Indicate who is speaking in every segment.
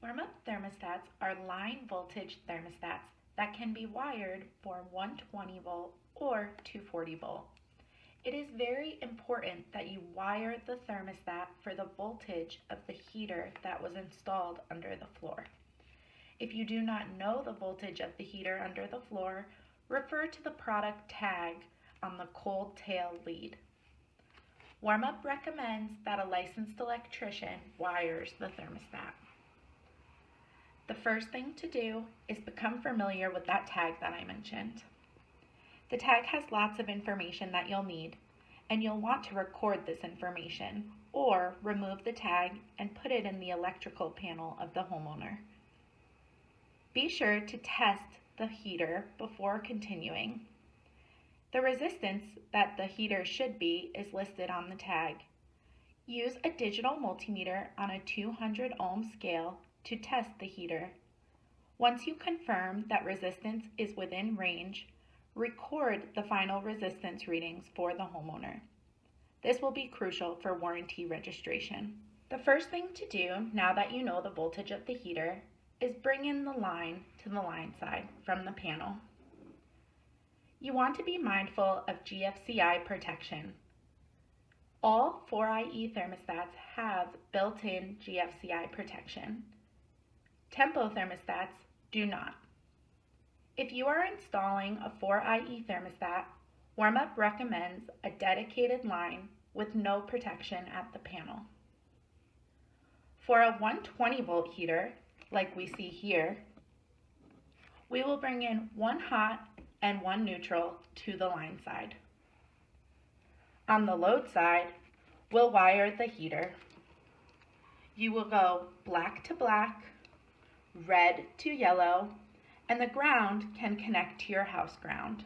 Speaker 1: Warmup thermostats are line voltage thermostats that can be wired for 120 volt or 240 volt. It is very important that you wire the thermostat for the voltage of the heater that was installed under the floor. If you do not know the voltage of the heater under the floor, refer to the product tag on the cold tail lead. Warmup recommends that a licensed electrician wires the thermostat. The first thing to do is become familiar with that tag that I mentioned. The tag has lots of information that you'll need, and you'll want to record this information or remove the tag and put it in the electrical panel of the homeowner. Be sure to test the heater before continuing. The resistance that the heater should be is listed on the tag. Use a digital multimeter on a 200 ohm scale to test the heater. Once you confirm that resistance is within range, record the final resistance readings for the homeowner. This will be crucial for warranty registration. The first thing to do now that you know the voltage of the heater is bring in the line to the line side from the panel. You want to be mindful of GFCI protection. All 4IE thermostats have built-in GFCI protection. Tempo thermostats do not. If you are installing a 4IE thermostat, Warmup recommends a dedicated line with no protection at the panel. For a 120 volt heater, like we see here, we will bring in one hot and one neutral to the line side. On the load side, we'll wire the heater. You will go black to black, red to yellow, and the ground can connect to your house ground.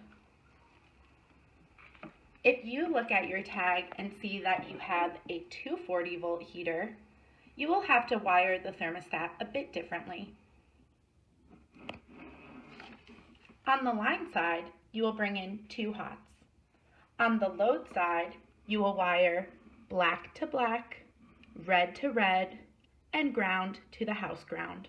Speaker 1: If you look at your tag and see that you have a 240 volt heater, you will have to wire the thermostat a bit differently. On the line side, you will bring in two hots. On the load side, you will wire black to black, red to red, and ground to the house ground.